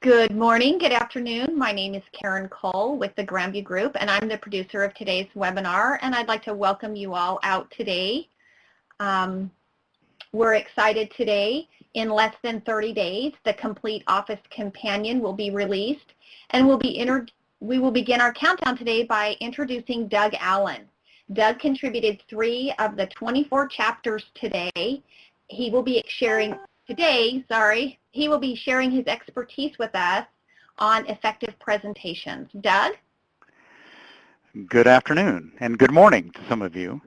Good morning, good afternoon. My name is Karen Cole with the Grandview Group, and I'm the producer of today's webinar, and I'd like to welcome you all out today. We're excited today. In less than 30 days, the Complete Office Companion will be released, and we will begin our countdown today by introducing Doug Allen. Doug contributed 3 of the 24 chapters today. He will be sharing his expertise with us on effective presentations. Doug? Good afternoon and good morning to some of you.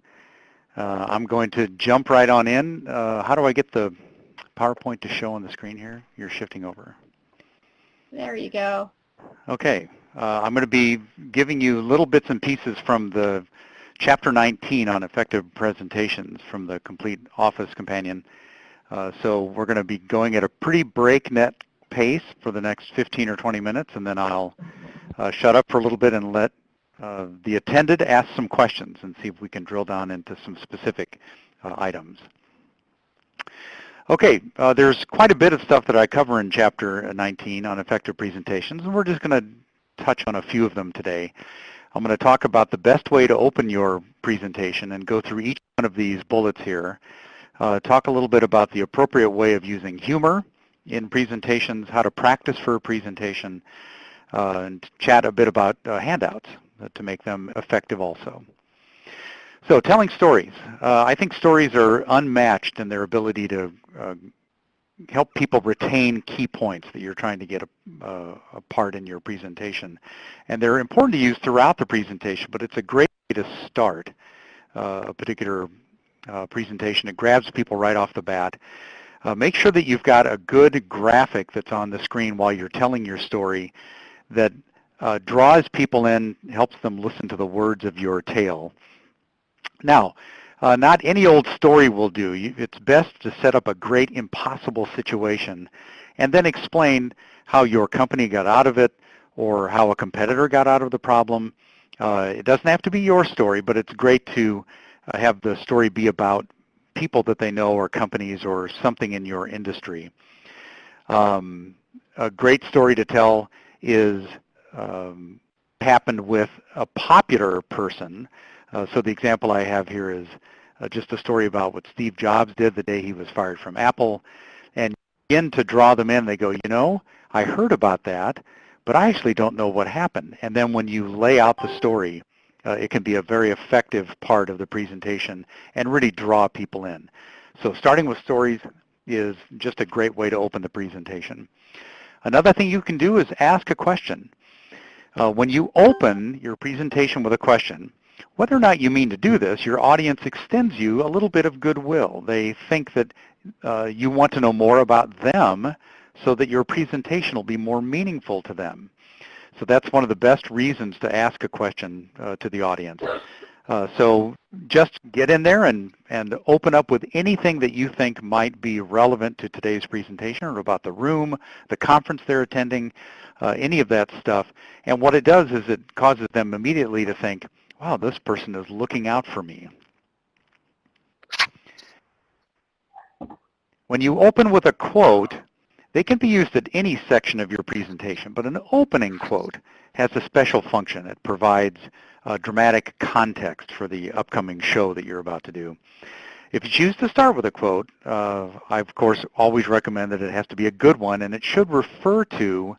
I'm going to jump right on in. How do I get the PowerPoint to show on the screen here? You're shifting over. There you go. Okay. I'm going to be giving you little bits and pieces from the Chapter 19 on effective presentations from the Complete Office Companion. So we're going to be going at a pretty breakneck pace for the next 15 or 20 minutes, and then I'll shut up for a little bit and let the attended ask some questions and see if we can drill down into some specific items. Okay, there's quite a bit of stuff that I cover in Chapter 19 on effective presentations, and we're just going to touch on a few of them today. I'm going to talk about the best way to open your presentation and go through each one of these bullets here. Talk a little bit about the appropriate way of using humor in presentations, how to practice for a presentation, and chat a bit about handouts to make them effective also. So telling stories. I think stories are unmatched in their ability to help people retain key points that you're trying to get a part in your presentation. And they're important to use throughout the presentation, but it's a great way to start a particular presentation. It grabs people right off the bat. Make sure that you've got a good graphic that's on the screen while you're telling your story that draws people in, helps them listen to the words of your tale. Now, not any old story will do. It's best to set up a great impossible situation and then explain how your company got out of it or how a competitor got out of the problem. It doesn't have to be your story, but it's great to have the story be about people that they know or companies or something in your industry. A great story to tell is happened with a popular person. So the example I have here is just a story about what Steve Jobs did the day he was fired from Apple. And begin to draw them in, they go, you know, I heard about that, but I actually don't know what happened. And then when you lay out the story, it can be a very effective part of the presentation and really draw people in. So starting with stories is just a great way to open the presentation. Another thing you can do is ask a question. When you open your presentation with a question, whether or not you mean to do this, your audience extends you a little bit of goodwill. They think that you want to know more about them so that your presentation will be more meaningful to them. So that's one of the best reasons to ask a question to the audience. So just get in there and open up with anything that you think might be relevant to today's presentation or about the room, the conference they're attending, any of that stuff. And what it does is it causes them immediately to think, wow, this person is looking out for me. When you open with a quote, they can be used at any section of your presentation, but an opening quote has a special function. It provides dramatic context for the upcoming show that you're about to do. If you choose to start with a quote, I, of course, always recommend that it has to be a good one, and it should refer to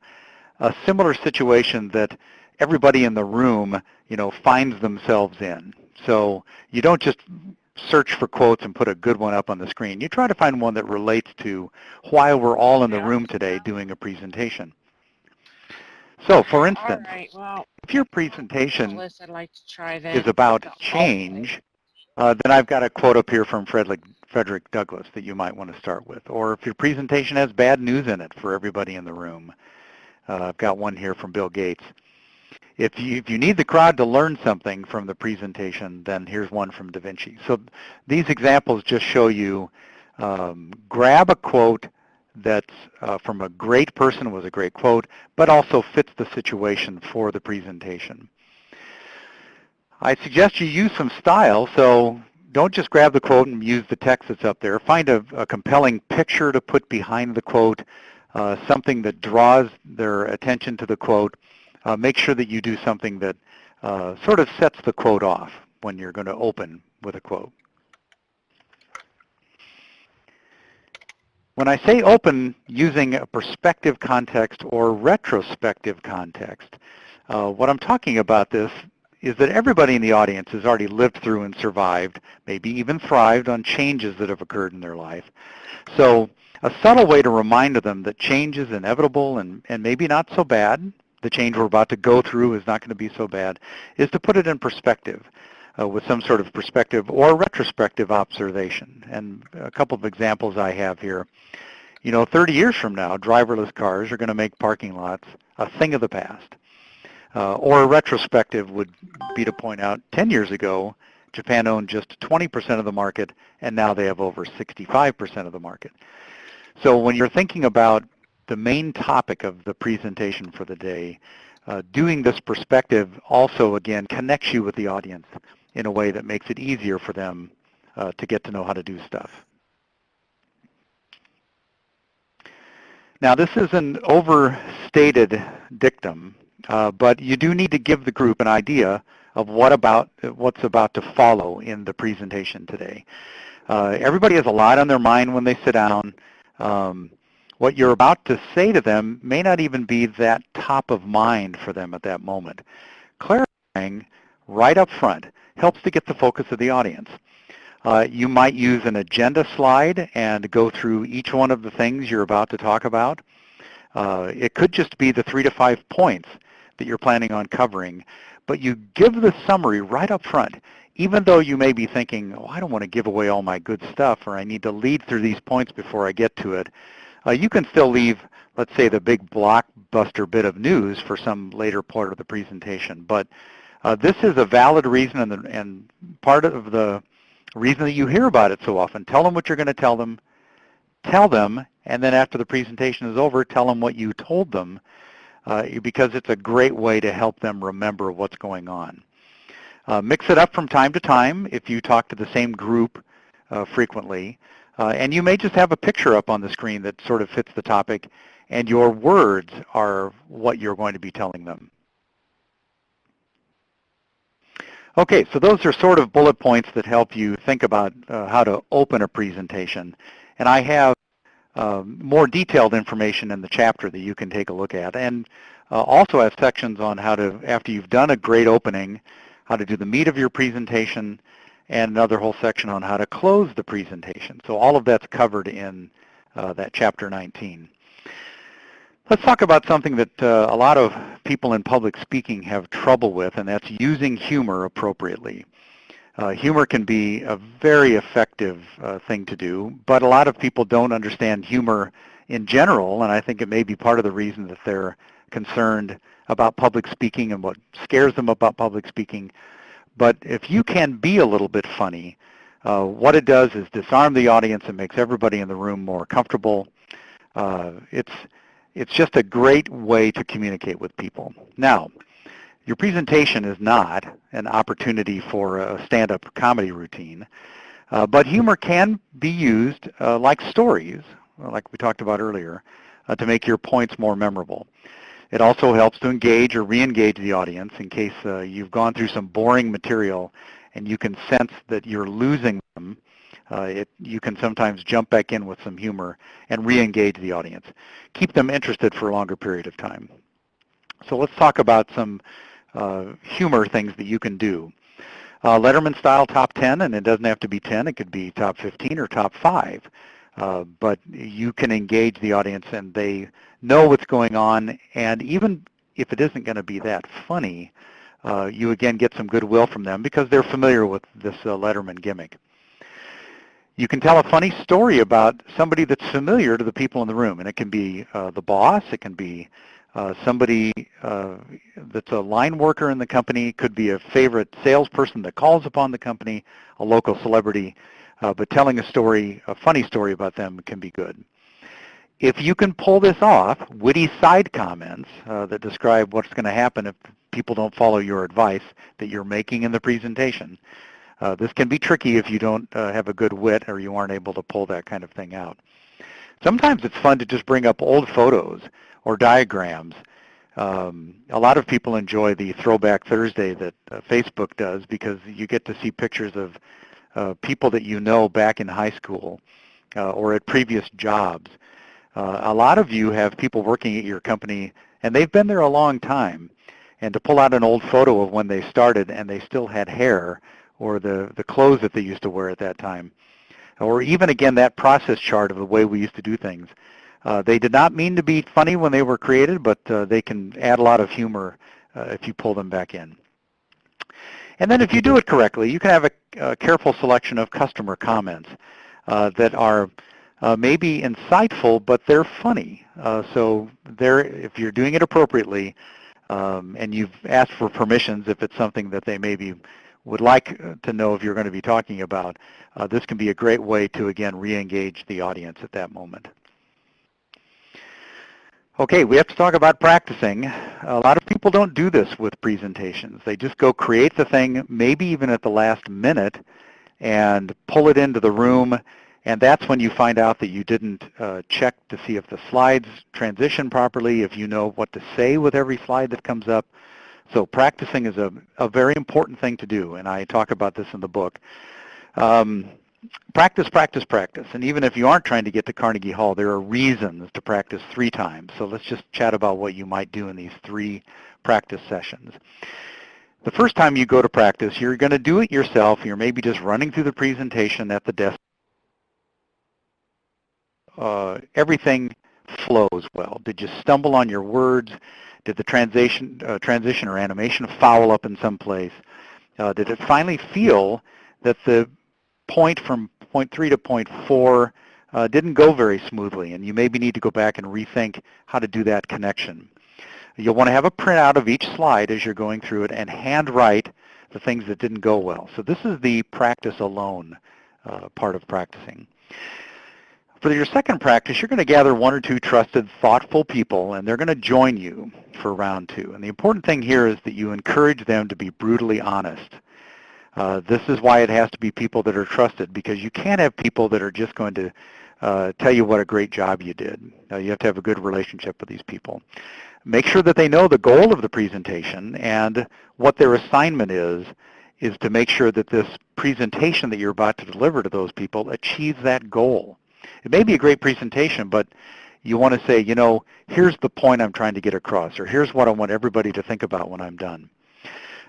a similar situation that everybody in the room, you know, finds themselves in. So you don't just search for quotes and put a good one up on the screen. You try to find one that relates to why we're all in the room today doing a presentation. So, for instance, if your presentation is about change, then I've got a quote up here from Frederick Douglass that you might want to start with. Or if your presentation has bad news in it for everybody in the room, I've got one here from Bill Gates. If you need the crowd to learn something from the presentation, then here's one from Da Vinci. So these examples just show you grab a quote that's from a great person, was a great quote, but also fits the situation for the presentation. I suggest you use some style, so don't just grab the quote and use the text that's up there. Find a compelling picture to put behind the quote. something that draws their attention to the quote. Make sure that you do something that sort of sets the quote off when you're going to open with a quote. When I say open using a perspective context or retrospective context, what I'm talking about this is that everybody in the audience has already lived through and survived, maybe even thrived on changes that have occurred in their life. So a subtle way to remind them that change is inevitable and maybe not so bad, the change we're about to go through is not going to be so bad, is to put it in perspective with some sort of perspective or retrospective observation. And a couple of examples I have here. 30 years from now, driverless cars are going to make parking lots a thing of the past. Or a retrospective would be to point out 10 years ago, Japan owned just 20% of the market, and now they have over 65% of the market. So when you're thinking about the main topic of the presentation for the day, doing this perspective also, again, connects you with the audience in a way that makes it easier for them to get to know how to do stuff. Now, this is an overstated dictum, but you do need to give the group an idea of what's about to follow in the presentation today. Everybody has a lot on their mind when they sit down. What you're about to say to them may not even be that top of mind for them at that moment. Clarifying right up front helps to get the focus of the audience. You might use an agenda slide and go through each one of the things you're about to talk about. It could just be the 3 to 5 points that you're planning on covering, but you give the summary right up front, even though you may be thinking, oh, I don't want to give away all my good stuff, or I need to lead through these points before I get to it. You can still leave, let's say, the big blockbuster bit of news for some later part of the presentation, but this is a valid reason and part of the reason that you hear about it so often. Tell them what you're going to tell them, and then after the presentation is over, tell them what you told them, because it's a great way to help them remember what's going on. Mix it up from time to time if you talk to the same group frequently, and you may just have a picture up on the screen that sort of fits the topic, and your words are what you're going to be telling them. Okay, so those are sort of bullet points that help you think about how to open a presentation. And I have more detailed information in the chapter that you can take a look at, and also have sections on how to, after you've done a great opening, how to do the meat of your presentation, and another whole section on how to close the presentation. So all of that's covered in that chapter 19. Let's talk about something that a lot of people in public speaking have trouble with, and that's using humor appropriately. Humor can be a very effective thing to do, but a lot of people don't understand humor in general, and I think it may be part of the reason that they're concerned about public speaking and what scares them about public speaking. But if you can be a little bit funny, what it does is disarm the audience and makes everybody in the room more comfortable. It's just a great way to communicate with people. Now, your presentation is not an opportunity for a stand-up comedy routine, but humor can be used like stories, like we talked about earlier, to make your points more memorable. It also helps to engage or re-engage the audience in case you've gone through some boring material and you can sense that you're losing them. You can sometimes jump back in with some humor and re-engage the audience. Keep them interested for a longer period of time. So let's talk about some humor things that you can do. Letterman style top 10, and it doesn't have to be 10, it could be top 15 or top 5. But you can engage the audience and they know what's going on, and even if it isn't going to be that funny, you again get some goodwill from them because they're familiar with this Letterman gimmick. You can tell a funny story about somebody that's familiar to the people in the room, and it can be the boss, it can be somebody that's a line worker in the company, it could be a favorite salesperson that calls upon the company, a local celebrity, but telling a story, a funny story about them can be good. If you can pull this off, witty side comments that describe what's going to happen if people don't follow your advice that you're making in the presentation. This can be tricky if you don't have a good wit or you aren't able to pull that kind of thing out. Sometimes it's fun to just bring up old photos or diagrams. A lot of people enjoy the Throwback Thursday that Facebook does because you get to see pictures of people that you know back in high school or at previous jobs. A lot of you have people working at your company, and they've been there a long time. And to pull out an old photo of when they started and they still had hair or the clothes that they used to wear at that time, or even, again, that process chart of the way we used to do things. They did not mean to be funny when they were created, but they can add a lot of humor if you pull them back in. And then if you do it correctly, you can have a careful selection of customer comments that are maybe insightful, but they're funny. So if you're doing it appropriately and you've asked for permissions if it's something that they maybe would like to know if you're going to be talking about, this can be a great way to, again, re-engage the audience at that moment. Okay, we have to talk about practicing. A lot of people don't do this with presentations. They just go create the thing, maybe even at the last minute, and pull it into the room, and that's when you find out that you didn't check to see if the slides transition properly, if you know what to say with every slide that comes up. So practicing is a very important thing to do, and I talk about this in the book. Practice, practice, practice. And even if you aren't trying to get to Carnegie Hall, there are reasons to practice 3 times. So let's just chat about what you might do in these 3 practice sessions. The first time you go to practice, you're going to do it yourself. You're maybe just running through the presentation at the desk. Everything flows well. Did you stumble on your words? Did the transition or animation foul up in some place? Did it finally feel that the point from point 3 to point 4 didn't go very smoothly, and you maybe need to go back and rethink how to do that connection? You'll want to have a printout of each slide as you're going through it and handwrite the things that didn't go well. So this is the practice alone part of practicing. For your second practice, you're going to gather 1 or 2 trusted, thoughtful people, and they're going to join you for round 2. And the important thing here is that you encourage them to be brutally honest. This is why it has to be people that are trusted, because you can't have people that are just going to tell you what a great job you did. You have to have a good relationship with these people. Make sure that they know the goal of the presentation, and what their assignment is to make sure that this presentation that you're about to deliver to those people achieves that goal. It may be a great presentation, but you want to say, you know, here's the point I'm trying to get across, or here's what I want everybody to think about when I'm done.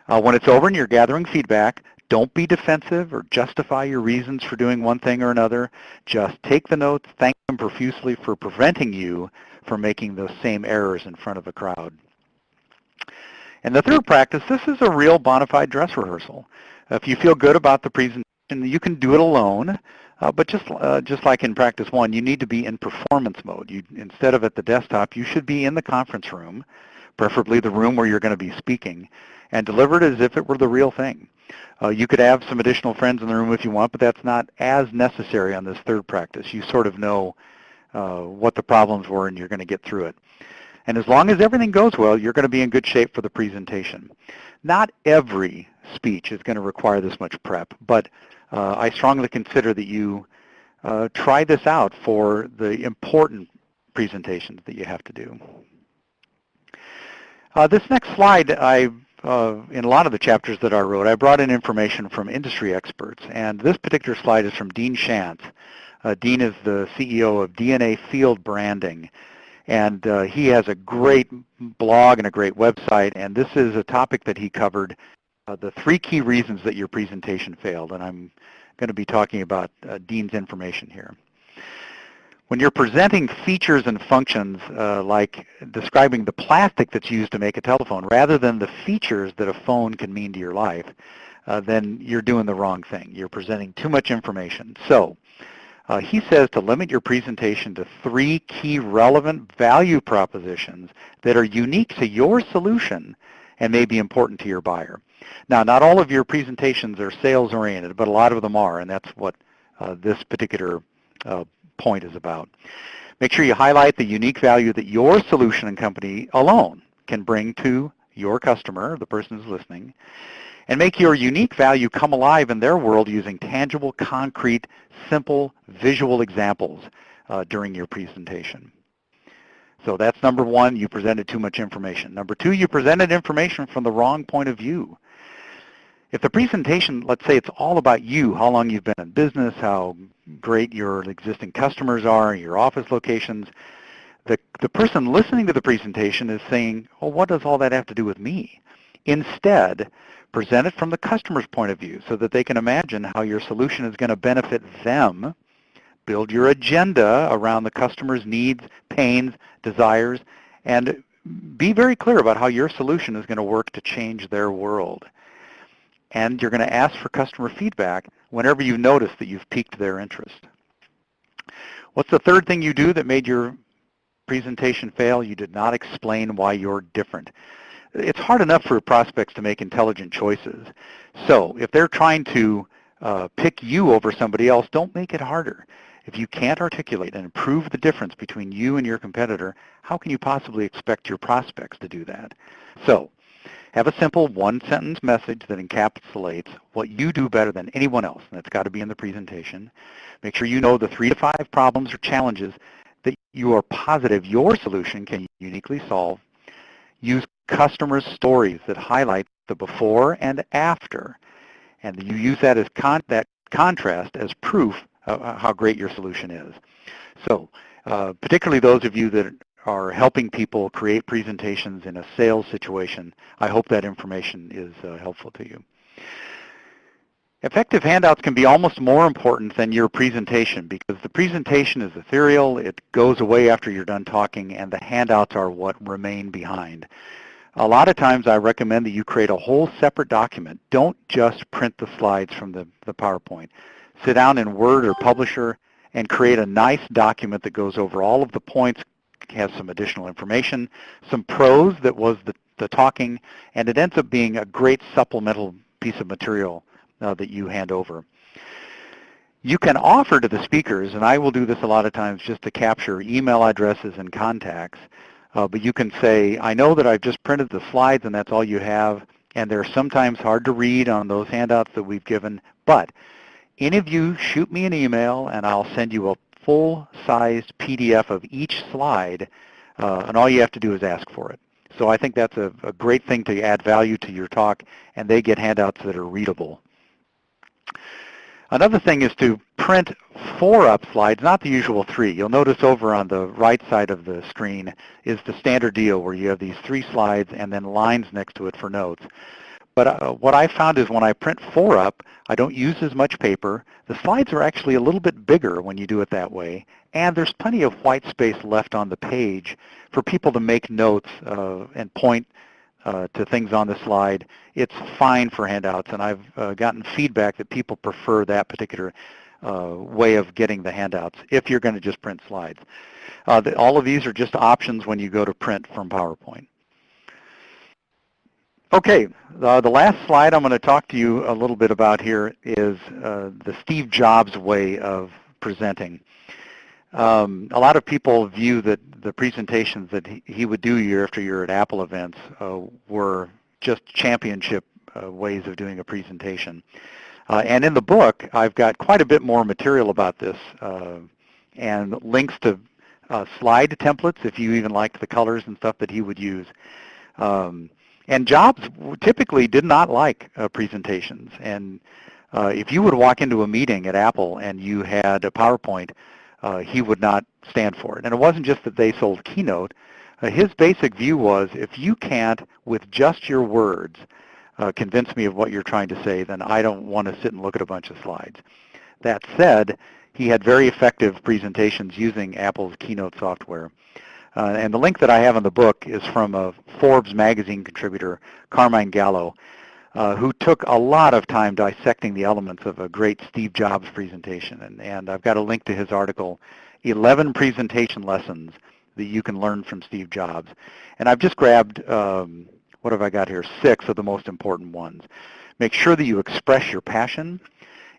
When it's over and you're gathering feedback, don't be defensive or justify your reasons for doing one thing or another. Just take the notes, thank them profusely for preventing you from making those same errors in front of a crowd. And the third practice, this is a real bona fide dress rehearsal. If you feel good about the presentation, you can do it alone. But just like in practice 1, you need to be in performance mode. Instead of at the desktop, you should be in the conference room, preferably the room where you're going to be speaking, and deliver it as if it were the real thing. You could have some additional friends in the room if you want, but that's not as necessary on this third practice. You sort of know what the problems were, and you're going to get through it. And as long as everything goes well, you're going to be in good shape for the presentation. Not every speech is going to require this much prep, but I strongly consider that you try this out for the important presentations that you have to do. This next slide, in a lot of the chapters that I wrote, I brought in information from industry experts, and this particular slide is from Dean Shantz. Dean is the CEO of DNA Field Branding, and he has a great blog and a great website, and this is a topic that he covered, the 3 key reasons that your presentation failed, and I'm going to be talking about Dean's information here. When you're presenting features and functions like describing the plastic that's used to make a telephone rather than the features that a phone can mean to your life, then you're doing the wrong thing. You're presenting too much information. So he says to limit your presentation to 3 key relevant value propositions that are unique to your solution and may be important to your buyer. Now, not all of your presentations are sales-oriented, but a lot of them are, and that's what this particular point is about. Make sure you highlight the unique value that your solution and company alone can bring to your customer, the person who's listening, and make your unique value come alive in their world using tangible, concrete, simple, visual examples. during your presentation. So that's number one, you presented too much information. Number two, you presented information from the wrong point of view. If the presentation, let's say it's all about you, how long you've been in business, how great your existing customers are, your office locations, the person listening to the presentation is saying, well, what does all that have to do with me? Instead, present it from the customer's point of view so that they can imagine how your solution is going to benefit them. Build your agenda around the customer's needs, pains, desires, and be very clear about how your solution is going to work to change their world. And you're going to ask for customer feedback whenever you notice that you've piqued their interest. What's the third thing you do that made your presentation fail? You did not explain why you're different. It's hard enough for prospects to make intelligent choices. So if they're trying to pick you over somebody else, don't make it harder. If you can't articulate and prove the difference between you and your competitor, how can you possibly expect your prospects to do that? So have a simple one-sentence message that encapsulates what you do better than anyone else, and that's got to be in the presentation. Make sure you know the 3 to 5 problems or challenges that you are positive your solution can uniquely solve. Use customer stories that highlight the before and after, and you use that as that contrast as proof of how great your solution is. So particularly those of you that are helping people create presentations in a sales situation, I hope that information is helpful to you. Effective handouts can be almost more important than your presentation because the presentation is ethereal, it goes away after you're done talking, and the handouts are what remain behind. A lot of times I recommend that you create a whole separate document. Don't just print the slides from the PowerPoint. Sit down in Word or Publisher and create a nice document that goes over all of the points, has some additional information, some prose that was the talking, and it ends up being a great supplemental piece of material that you hand over. You can offer to the speakers, and I will do this a lot of times just to capture email addresses and contacts, but you can say, I know that I've just printed the slides and that's all you have, and they're sometimes hard to read on those handouts that we've given, but any of you shoot me an email and I'll send you a full-sized PDF of each slide, and all you have to do is ask for it. So I think that's a great thing to add value to your talk, and they get handouts that are readable. Another thing is to print 4-up slides, not the usual 3. You'll notice over on the right side of the screen is the standard deal where you have these 3 slides and then lines next to it for notes. But what I found is when I print 4-up, I don't use as much paper. The slides are actually a little bit bigger when you do it that way, and there's plenty of white space left on the page for people to make notes and point to things on the slide. It's fine for handouts, and I've gotten feedback that people prefer that particular way of getting the handouts if you're going to just print slides. All of these are just options when you go to print from PowerPoint. Okay, the last slide I'm going to talk to you a little bit about here is the Steve Jobs way of presenting. A lot of people view that the presentations that he would do year after year at Apple events were just championship ways of doing a presentation. And in the book, I've got quite a bit more material about this and links to slide templates if you even liked the colors and stuff that he would use. And Jobs typically did not like presentations. And if you would walk into a meeting at Apple and you had a PowerPoint, he would not stand for it. And it wasn't just that they sold Keynote. His basic view was, if you can't, with just your words, convince me of what you're trying to say, then I don't want to sit and look at a bunch of slides. That said, he had very effective presentations using Apple's Keynote software. And the link that I have in the book is from a Forbes magazine contributor, Carmine Gallo, who took a lot of time dissecting the elements of a great Steve Jobs presentation. And I've got a link to his article, 11 Presentation Lessons that you can learn from Steve Jobs. And I've just grabbed, what have I got here, 6 of the most important ones. Make sure that you express your passion,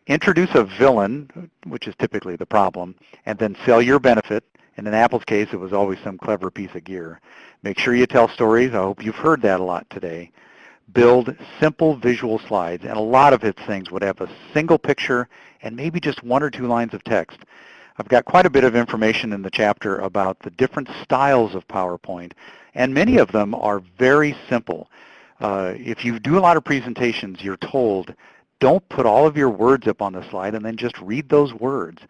introduce a villain, which is typically the problem, and then sell your benefit. And in Apple's case, it was always some clever piece of gear. Make sure you tell stories. I hope you've heard that a lot today. Build simple visual slides, and a lot of his things would have a single picture and maybe just 1 or 2 lines of text. I've got quite a bit of information in the chapter about the different styles of PowerPoint, and many of them are very simple. If you do a lot of presentations, you're told, don't put all of your words up on the slide and then just read those words.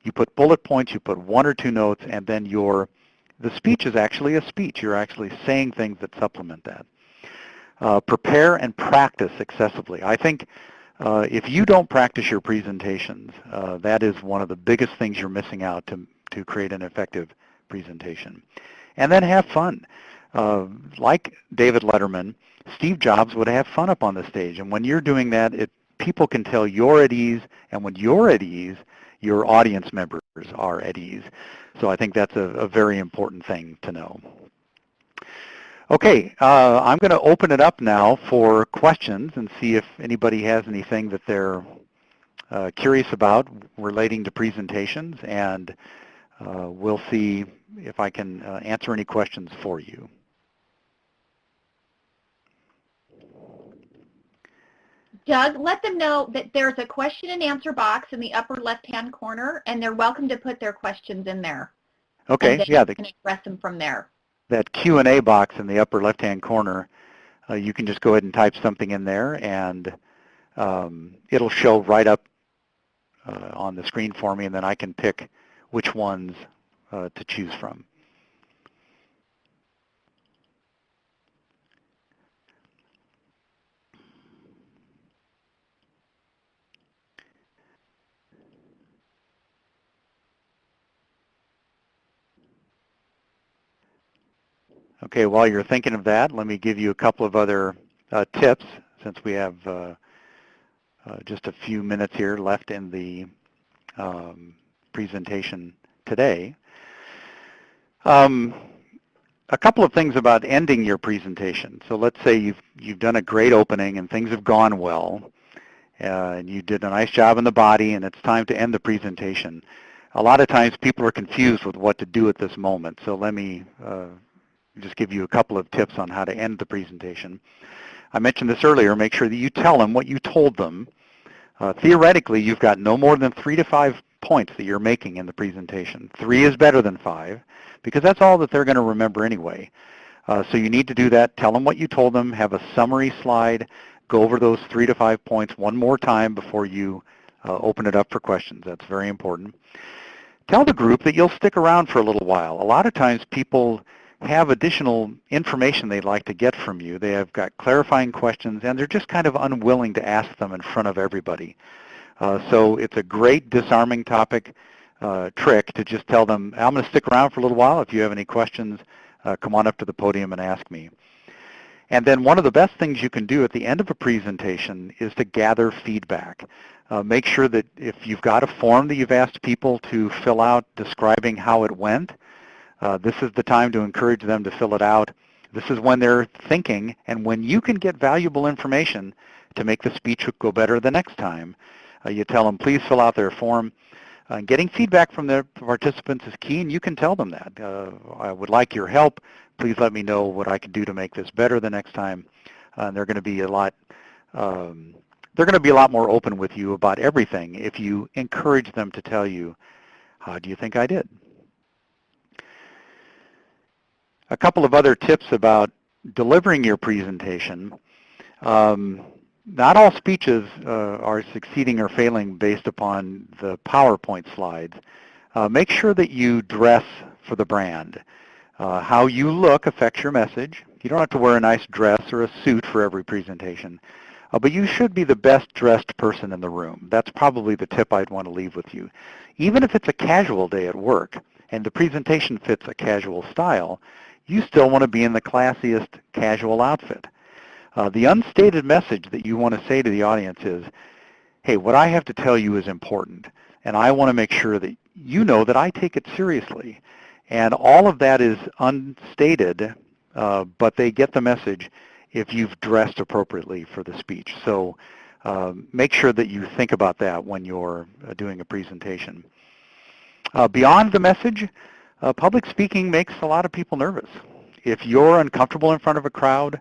You put bullet points, you put 1 or 2 notes, and then the speech is actually a speech. You're actually saying things that supplement that. Prepare and practice excessively. I think if you don't practice your presentations, that is one of the biggest things you're missing out to create an effective presentation. And then have fun. Like David Letterman, Steve Jobs would have fun up on the stage. And when you're doing that, people can tell you're at ease, and when you're at ease, your audience members are at ease. So I think that's a very important thing to know. Okay, I'm going to open it up now for questions and see if anybody has anything that they're curious about relating to presentations, and we'll see if I can answer any questions for you. Doug, let them know that there's a question and answer box in the upper left-hand corner, and they're welcome to put their questions in there. Okay, and yeah. You can address them from there. That Q&A box in the upper left-hand corner, you can just go ahead and type something in there, and it'll show right up on the screen for me, and then I can pick which ones to choose from. Okay, while you're thinking of that, let me give you a couple of other tips, since we have just a few minutes here left in the presentation today. A couple of things about ending your presentation. So let's say you've done a great opening and things have gone well, and you did a nice job in the body, and it's time to end the presentation. A lot of times people are confused with what to do at this moment, so let me just give you a couple of tips on how to end the presentation. I mentioned this earlier. Make sure that you tell them what you told them. Theoretically, you've got no more than 3 to 5 points that you're making in the presentation. 3 is better than 5, because that's all that they're going to remember anyway. So you need to do that. Tell them what you told them. Have a summary slide. Go over those 3 to 5 points one more time before you open it up for questions. That's very important. Tell the group that you'll stick around for a little while. A lot of times people have additional information they'd like to get from you. They have got clarifying questions, and they're just kind of unwilling to ask them in front of everybody. So it's a great disarming topic trick to just tell them, I'm going to stick around for a little while. If you have any questions, come on up to the podium and ask me. And then one of the best things you can do at the end of a presentation is to gather feedback. Make sure that if you've got a form that you've asked people to fill out describing how it went, this is the time to encourage them to fill it out. This is when they're thinking, and when you can get valuable information to make the speech go better the next time. You tell them, please fill out their form. Getting feedback from the participants is key, and you can tell them that. I would like your help. Please let me know what I can do to make this better the next time. They're going to be a lot. They're going to be a lot more open with you about everything if you encourage them to tell you, how do you think I did? A couple of other tips about delivering your presentation. Not all speeches are succeeding or failing based upon the PowerPoint slides. Make sure that you dress for the brand. How you look affects your message. You don't have to wear a nice dress or a suit for every presentation, but you should be the best dressed person in the room. That's probably the tip I'd want to leave with you. Even if it's a casual day at work and the presentation fits a casual style, you still want to be in the classiest casual outfit. The unstated message that you want to say to the audience is, hey, what I have to tell you is important, and I want to make sure that you know that I take it seriously. And all of that is unstated, but they get the message if you've dressed appropriately for the speech. So make sure that you think about that when you're doing a presentation. Beyond the message, public speaking makes a lot of people nervous. If you're uncomfortable in front of a crowd,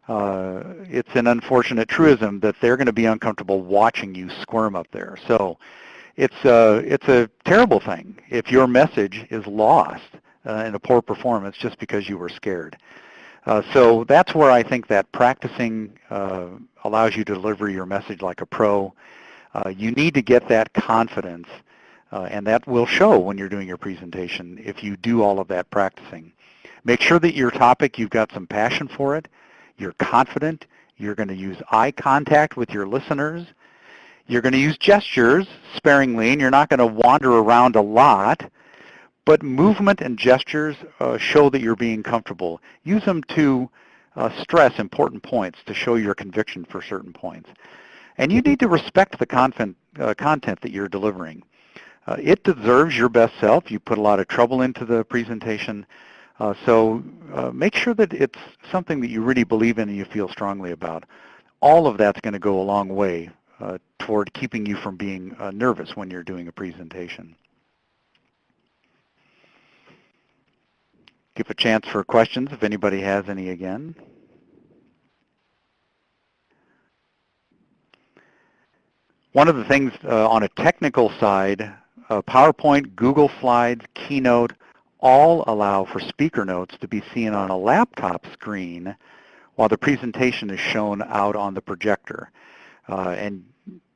it's an unfortunate truism that they're going to be uncomfortable watching you squirm up there. So it's a terrible thing if your message is lost in a poor performance just because you were scared. So that's where I think that practicing allows you to deliver your message like a pro. You need to get that confidence, and that will show when you're doing your presentation if you do all of that practicing. Make sure that your topic, you've got some passion for it, you're confident, you're going to use eye contact with your listeners, you're going to use gestures sparingly, and you're not going to wander around a lot, but movement and gestures show that you're being comfortable. Use them to stress important points, to show your conviction for certain points. And you need to respect the content that you're delivering. It deserves your best self. You put a lot of trouble into the presentation, so make sure that it's something that you really believe in and you feel strongly about. All of that's going to go a long way toward keeping you from being nervous when you're doing a presentation. Give a chance for questions if anybody has any again. One of the things on a technical side, PowerPoint, Google Slides, Keynote, all allow for speaker notes to be seen on a laptop screen while the presentation is shown out on the projector. And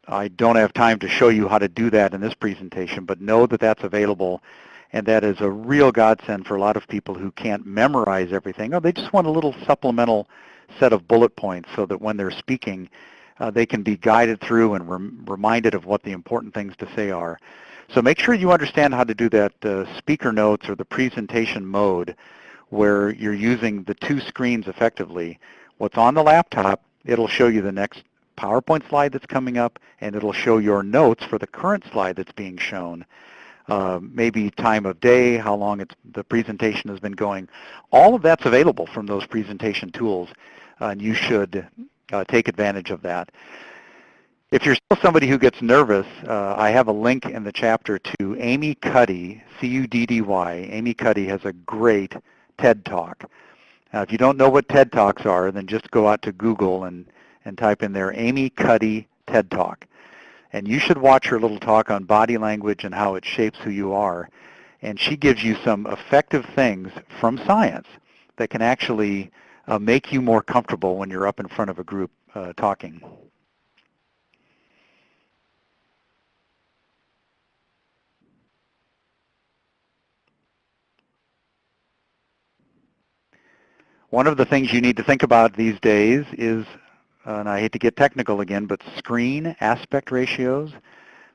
I don't have time to show you how to do that in this presentation, but know that that's available, and that is a real godsend for a lot of people who can't memorize everything. Oh, they just want a little supplemental set of bullet points so that when they're speaking, they can be guided through and reminded of what the important things to say are. So make sure you understand how to do that speaker notes or the presentation mode where you're using the two screens effectively. What's on the laptop, it'll show you the next PowerPoint slide that's coming up, and it'll show your notes for the current slide that's being shown. Maybe time of day, how long the presentation has been going. All of that's available from those presentation tools, and you should take advantage of that. If you're still somebody who gets nervous, I have a link in the chapter to Amy Cuddy, C-U-D-D-Y. Amy Cuddy has a great TED Talk. If you don't know what TED Talks are, then just go out to Google and type in there Amy Cuddy TED Talk. And you should watch her little talk on body language and how it shapes who you are. And she gives you some effective things from science that can actually make you more comfortable when you're up in front of a group talking. One of the things you need to think about these days is, and I hate to get technical again, but screen aspect ratios.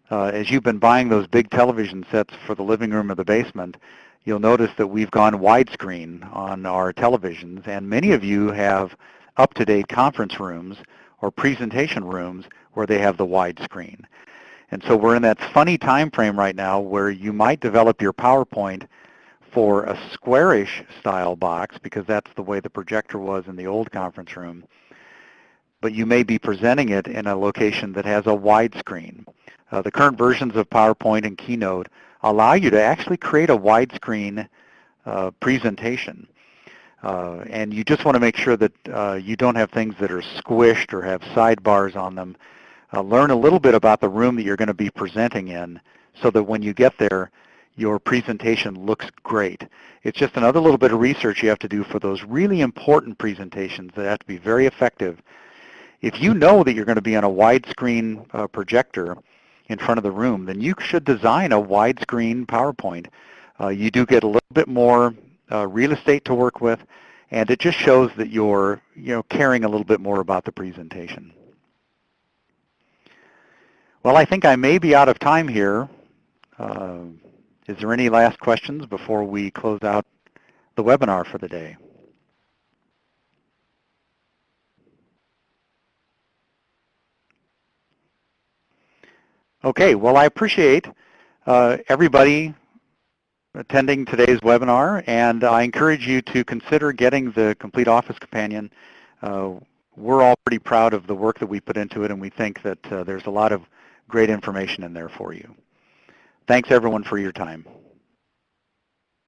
As you've been buying those big television sets for the living room or the basement, you'll notice that we've gone widescreen on our televisions, and many of you have up-to-date conference rooms or presentation rooms where they have the widescreen. And so we're in that funny time frame right now where you might develop your PowerPoint for a squarish style box, because that's the way the projector was in the old conference room, but you may be presenting it in a location that has a widescreen. The current versions of PowerPoint and Keynote allow you to actually create a widescreen presentation. And you just want to make sure that you don't have things that are squished or have sidebars on them. Learn a little bit about the room that you're going to be presenting in so that when you get there, your presentation looks great. It's just another little bit of research you have to do for those really important presentations that have to be very effective. If you know that you're going to be on a widescreen projector in front of the room, then you should design a widescreen PowerPoint. You do get a little bit more real estate to work with, and it just shows that you're caring a little bit more about the presentation. Well, I think I may be out of time here. Is there any last questions before we close out the webinar for the day? Okay, well, I appreciate everybody attending today's webinar, and I encourage you to consider getting the Complete Office Companion. We're all pretty proud of the work that we put into it, and we think that there's a lot of great information in there for you. Thanks, everyone, for your time.